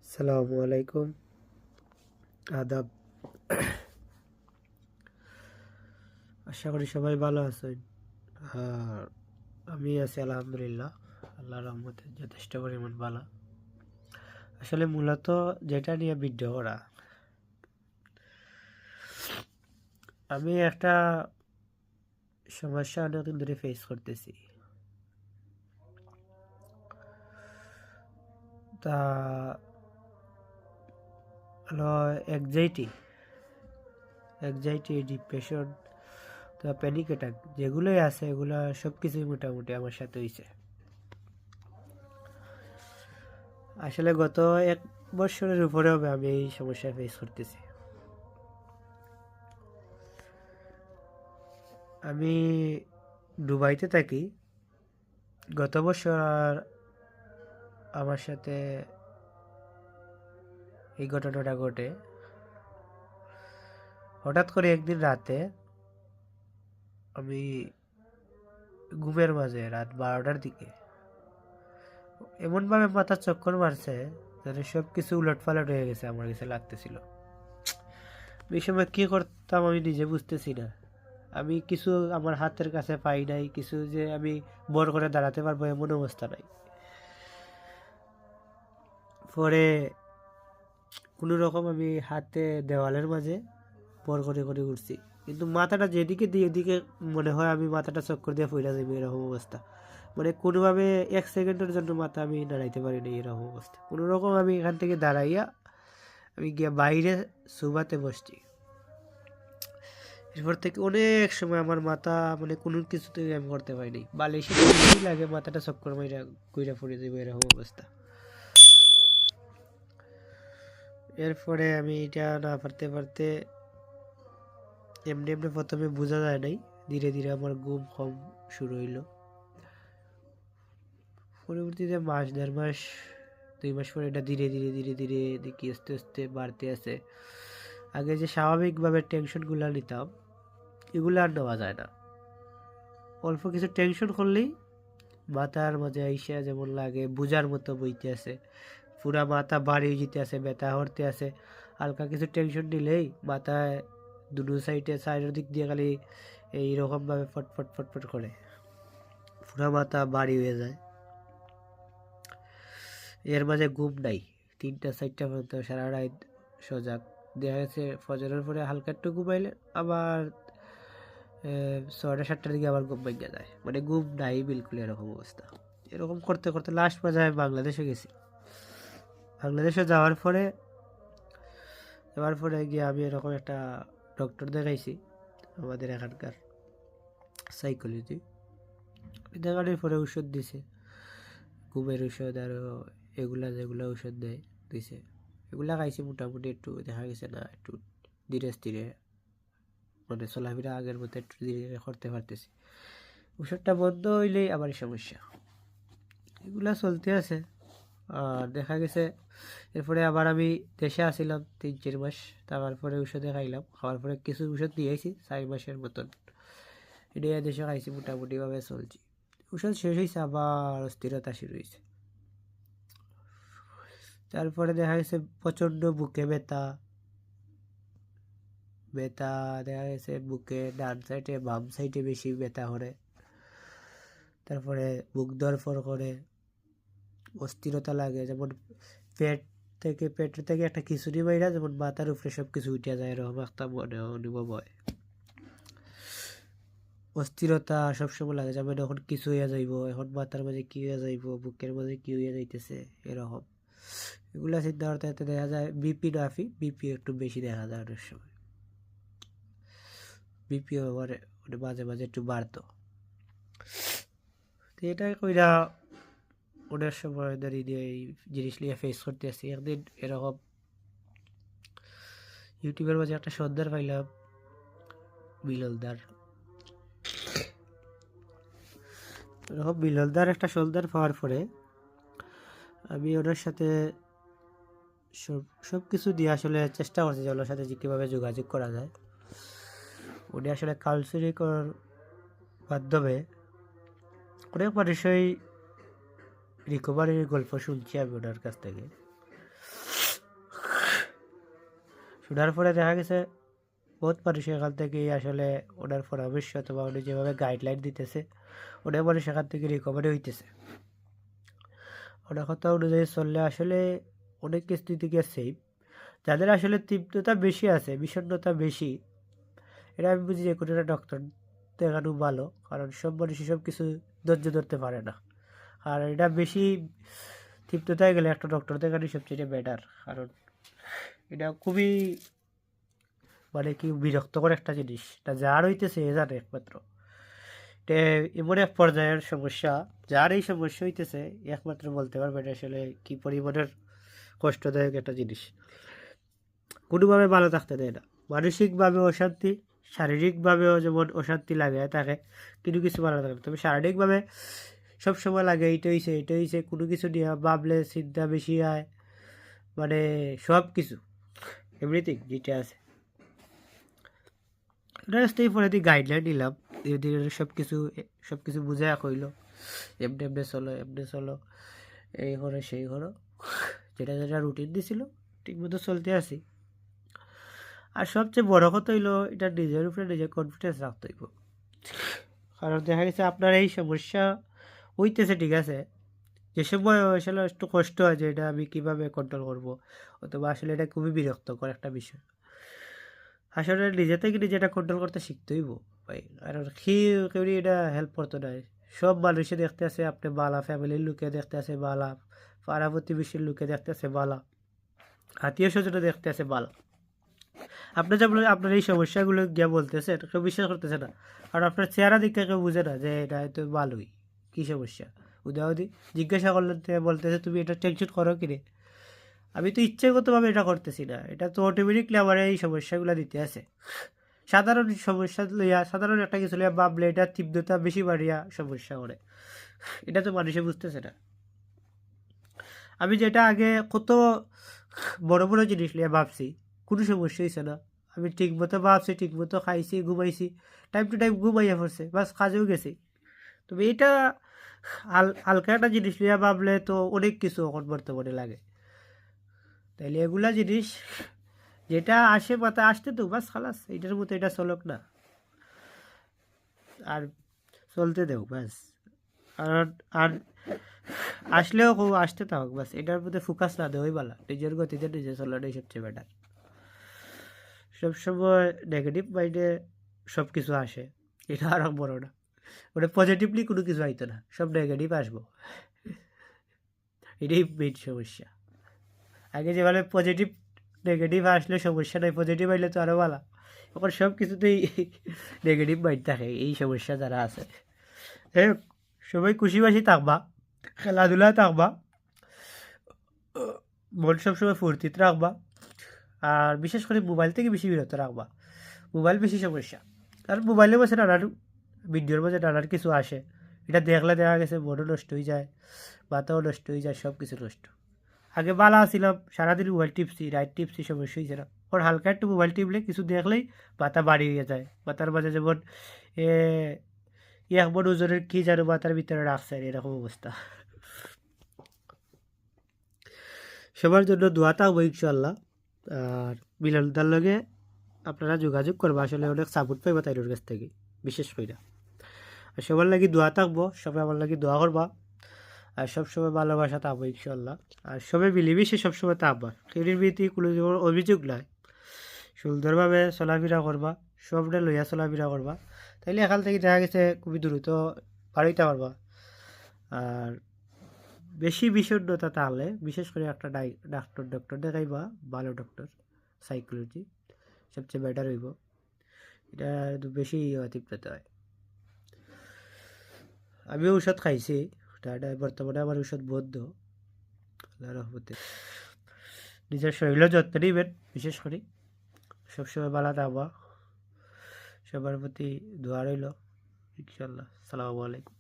আসসালামু আলাইকুম, আদাব। আশা করি সবাই ভালো আছেন। আর আমি আছি আলহামদুলিল্লাহ, আল্লাহর রহমতে যথেষ্ট পরিমাণ ভালো। আসলে মূলত যেটা নিয়ে ভিডিও করা, আমি একটা সমস্যা অনেকদিন ধরে ফেস করতেছি। তা হলো একজাইটি, ডিপ্রেশন, তো প্যানিক অ্যাটাক যেগুলোই আছে, এগুলো সব কিছুই মোটামুটি আমার সাথে হয়েছে। আসলে গত 1 বছরের উপরে হবে আমি এই সমস্যা ফেস করতেছি। আমি দুবাইতে থাকি। গত বছর আমার সাথে এই ঘটনাটা ঘটে। হঠাৎ করে একদিন রাতে আমি ঘুমের মাঝে রাত 12টার দিকে এমনভাবে মাথা চক্কর মারছে, যেন সব কিছু উলট পালট হয়ে গেছে আমার কাছে লাগতেছিল। এই সময় কি করতাম আমি নিজে বুঝতেছি না। আমি কিছু আমার হাতের কাছে পাই নাই, কিছু যে আমি বড় করে দাঁড়াতে পারবো এমন অবস্থা নাই। পরে কোনো রকম আমি হাতে দেওয়ালের মাঝে পর করে করে উঠছি, কিন্তু মাথাটা যেদিকে দিয়ে এদিকে মনে হয় আমি মাথাটা চক্কর দিয়ে পড়ে যাবে এরকম অবস্থা। মানে কোনোভাবে 1 সেকেন্ডের জন্য মাথা আমি দাঁড়াইতে পারিনি, এরকম অবস্থা। কোনো রকম আমি এখান থেকে দাঁড়াইয়া আমি গিয়ে বাইরে সুবাতে বসছি। এরপর থেকে অনেক সময় আমার মাথা মানে কোনো কিছুতে আমি করতে পারিনি, বালিশে লাগে মাথাটা চক্কর মাইরা কইরা পড়ে যাবে এরকম অবস্থা। এরপরে আমি এটা না পারতে পারতে এমনি এমনি প্রথমে বোঝা যায় নাই, ধীরে ধীরে আমার ঘুম কম শুরু হইলো। পরবর্তীতে মাস 1.5 মাস 2 মাস পরে এটা ধীরে ধীরে ধীরে ধীরে দেখি আস্তে আস্তে বাড়তে আছে। আগে যে স্বাভাবিকভাবে টেনশনগুলো নিতাম, এগুলো আর নেওয়া যায় না। অল্প কিছু টেনশন করলেই মাথার মাঝে আইসা যেমন লাগে বোঝার মতো বইতে আছে, পুরা মাথা বাড়ি যেতে আছে, ব্যথা হরতে আছে। হালকা কিছু টেনশন নিলেই মাথায় দুটো সাইডে সাইডের দিক দিয়ে খালি এইরকমভাবে ফটফট ফটফট করে পুরা মাথা বাড়ি হয়ে যায়। এর মাঝে ঘুম নাই, 3টা 4টা পর্যন্ত সারা রাত সজাগ। দেখা গেছে ফজরের পরে হালকা একটু ঘুমাইলে আবার 6টা 7টার দিকে আবার ঘুম ভেঙে যায়, মানে ঘুম নাই বিলকুল, এরকম অবস্থা। এরকম করতে করতে লাস্ট পর্যায়ে আমি বাংলাদেশে গেছি। বাংলাদেশে যাওয়ার পরে গিয়ে আমি এরকম একটা ডক্টর দেখাইছি, আমাদের এখানকার সাইকোলজি। দেখানোর পরে ওষুধ দিছে, ঘুমের ওষুধ আরও এগুলা যেগুলো ওষুধ দেয় দিছে। এগুলা খাইছি, মোটামুটি একটু দেখা গেছে না, একটু ধীরে স্থিরে মানে চলাফেরা আগের মতো একটু ধীরে ধীরে করতে পারতেছি। ওষুধটা বন্ধ হইলেই আবার সমস্যা। এগুলা চলতে আছে। আর দেখা গেছে এরপরে আবার আমি দেশে আসিলাম 3-4 মাস, তারপরে ওষুধে খাইলাম। খাওয়ার পরে কিছু ওষুধ দিয়েছি 4 মাসের মতন, এটা দেশে খাইছি, মোটামুটিভাবে চলছি। ওষুধ শেষ হয়েছে, আবার অস্থিরতা শুরু হয়েছে। তারপরে দেখা গেছে প্রচণ্ড বুকে ব্যথা ব্যথা দেখা গেছে বুকে ডান সাইডে বাম সাইডে বেশি ব্যথা করে। তারপরে বুক ধড়ফড় করে, অস্থিরতা লাগে, যেমন পেটের থেকে একটা খিচুড়ি বাইরা যেমন মাথার উপরে সব কিছু উঠে যায়, এরকম একটা মনে অনুভব হয়। অস্থিরতা সবসময় লাগে, যেমন এখন কিছু হইয়া যাইব, এখন মাথার মাঝে কি হইয়া যাইব, বুকের মাঝে কি হইয়া যাইতেছে, এরকম। এগুলা চিন্তা করতে দেখা যায় বিপি নাফি বিপি একটু বেশি দেখা যায় অনেক সময়। বিপিও মানে মাঝে মাঝে একটু বাড়তো। তো এটা কইরা অনেক সময় দাঁড়িয়ে এই জিনিস নিয়ে ফেস করতে আসছি। একদিন এরকম ইউটিউবের মাঝে একটা সন্ধান পাইলাম, মিলনদার একটা সন্ধান পাওয়ার পরে আমি ওনার সাথে সব কিছু দিয়ে আসলে চেষ্টা করছি যে ওনার সাথে যে কীভাবে যোগাযোগ করা যায়। উনি আসলে কাউন্সিলিংয়ের মাধ্যমে অনেক মানুষই রিকভারির গল্প শুনছি আমি ওনার কাছ থেকে। শোনার পরে দেখা গেছে বহুত মানুষ এখান থেকে আসলে ওনার পরামর্শ অথবা উনি যেভাবে গাইডলাইন দিতেছে ওনার মানুষ এখান থেকে রিকভারি হইতেছে। ওনার কথা অনুযায়ী চললে আসলে অনেক কিছু থেকে সেভ। যাদের আসলে তীব্রতা বেশি আছে, বিষণ্ণতা বেশি, এটা আমি বুঝি যে কোনো একটা ডক্টর দেখানো ভালো, কারণ সব মানুষই সব কিছু ধৈর্য ধরতে পারে না। আর এটা বেশি তীব্রতায় গেলে একটা ডক্টর দেখানোই সবচেয়ে বেটার, কারণ এটা খুবই মানে কি বিরক্তকর একটা জিনিস। এটা যার হইতেছে এ জানে একমাত্র। এটা এমন এক পর্যায়ের সমস্যা, যার এই সমস্যা হইতেছে একমাত্র বলতে পারবে এটা আসলে কি পরিমাণের কষ্টদায়ক একটা জিনিস। কোনোভাবে ভালো থাকতে দেয় না, মানসিকভাবে অশান্তি, শারীরিকভাবেও যেমন অশান্তি লাগে তাকে, কিন্তু কিছু ভালো থাকে না। তবে শারীরিকভাবে সবসময় লাগে এইটা হইছে কোনো কিছু নিয়ে ভাবলে চিন্তা বেশি হয়, মানে সব কিছু এভরিথিং যেটা আছে। রাস্তায় পরে দিয়ে গাইডলাইন নিলাম, ধীরে ধীরে সব কিছু বুঝাইয়া কইল এমনি এমনি চলো, এই করো সেই করো, যেটা যেটা রুটিন দিছিল ঠিক মতো চলতে আসি। আর সবচেয়ে বড় কথা হইলো এটা নিজের উপরে নিজের কনফিডেন্স রাখতে হইব। কারণ দেখা গেছে আপনার এই সমস্যা হইতেছে ঠিক আছে, যে সময় আসলে একটু কষ্ট হয় যে এটা আমি কীভাবে কন্ট্রোল করবো, অথবা আসলে এটা খুবই বিরক্তকর একটা বিষয়। আসলে নিজে থেকে নিজেটা কন্ট্রোল করতে শিখতে হইব ভাই, কারণ কেউ এটা হেল্প করতে নাই। সব মানুষে দেখতে আছে আপনি বালা, ফ্যামিলির লোকে দেখতে আছে বালা, পাড়া প্রতিবেশীর লোকে দেখতে আছে বালা, আত্মীয় স্বজনও দেখতে আছে বালা। আপনি যেমন আপনার এই সমস্যাগুলো গিয়ে বলতেছে কেউ বিশ্বাস করতেছে না, আর আপনার চেহারা দিকে কেউ বুঝে না যে এটা হয়তো ভালোই, কী সমস্যা। উদাহরণ জিজ্ঞাসা করলে বলতেছে তুমি এটা টেনশন করো কিনে, আমি তো ইচ্ছাগতভাবে এটা করতেছি না, এটা তো অটোমেটিকলি আমার এই সমস্যাগুলো দিতে আছে। সাধারণ সমস্যা লইয়া, সাধারণ একটা কিছু লইয়া ভাবলে এটা তীব্রতা বেশি বাড়িয়া সমস্যা করে, এটা তো মানুষে বুঝতেছে না। আমি যেটা আগে কত বড় বড় জিনিস নিয়ে ভাবছি, কোনো সমস্যা হয়েছে না, আমি ঠিক মতো ভাবছি, ঠিক মতো খাইছি, ঘুমাইছি, টাইম টু টাইম ঘুমাইয়া পড়ছে, বাস কাজেও গেছি। তবে এটা হালকা একটা জিনিস নিয়ে ভাবলে তো অনেক কিছু এখন বর্তমানে লাগে। তাইলে এগুলা জিনিস যেটা আসে মাথায় আসতে তো বাস খালাস, এটার মতো এটা চলক না, আর চলতে দেও বাস। আর আসলেও আসতে থাকুক বাস, এটার মধ্যে ফোকাস না দেওয়াই ভালো, নিজের গতিতে নিজে চলাটাই সবচেয়ে বেটার। সবসময় নেগেটিভ মাইন্ডে সব কিছু আসে, এটা আর বড় না, মানে পজিটিভলি কোনো কিছু আইতো না, সব নেগেটিভ আসবো, এটাই মেইন সমস্যা। আগে যেভাবে পজিটিভ নেগেটিভ আসলে সমস্যা নাই, পজিটিভ আইলে তো আরও ভালো, এখন সব কিছুতেই নেগেটিভ মাইন্ড থাকে, এই সমস্যা যারা আছে। হ্যাঁ, সবাই খুশিবাসি থাকবা, খেলাধুলা থাকবা, মন সবসময় ফুর্তিতে রাখবা, আর বিশেষ করে মোবাইল থেকে বেশি বিরত রাখবা। মোবাইল বেশি সমস্যা, কারণ মোবাইলের মাঝে নানান ভিডিওর মাঝে নানান কিছু আসে, এটা দেখলে দেখা গেছে মনও নষ্ট হয়ে যায়, মাথাও নষ্ট হয়ে যায়, সব কিছু নষ্ট। আগে বালা আসছিলাম, সারাদিন মোবাইল টিপসি, রাইট টিপসি, সমস্যা হয়েছে না। ওর হালকা একটু মোবাইল টিপলে কিছু দেখলেই মাথা বাড়ি হয়ে যায়, মাথার মাঝে যেমন এমন ওজনের কী যেন মাথার ভিতরে রাখছে, এরকম অবস্থা। সবার জন্য দোয়া থাকবো ইনশাল্লাহ। আর মিলনদার লগে আপনারা যোগাযোগ করবো, আসলে অনেক সাপোর্ট পাইবা তাইর কাছ থেকে, বিশেষ করে। আর সবার লাগি দোয়া থাকবো, সবাই আমার লাগি দোয়া করবা, আর সবসময় ভালোবাসা থাকবো ইনশাল্লাহ। আর সবাই মিলেমিশে সবসময় থাকবা, কেউর বিয়েতে কোনো অভিযোগ নাই, সুন্দরভাবে চলাফেরা করবা, সবটা লইয়া চলাফেরা করবা, তাইলে এখান থেকে দেখা গেছে খুবই দ্রুত বাড়িতে পারবা। আর বেশি বিষণ্ণতা তাহলে বিশেষ করে একটা ডক্টর দেখাইবা, ভালো ডক্টর, সাইকোলজি সবচেয়ে বেটার হইব, এটা বেশি তীব্রতা হয়। আমিও ঔষধ খাইছি, বর্তমানে আমার ঔষধ বন্ধ, আল্লাহর রহমতে। নিজের শরীরের যত্ন নিবেন, বিশেষ করে সবসময় ভালো থাকবা, সবার প্রতি দোয়া রইল ইনশাল্লাহ। আসসালামু আলাইকুম।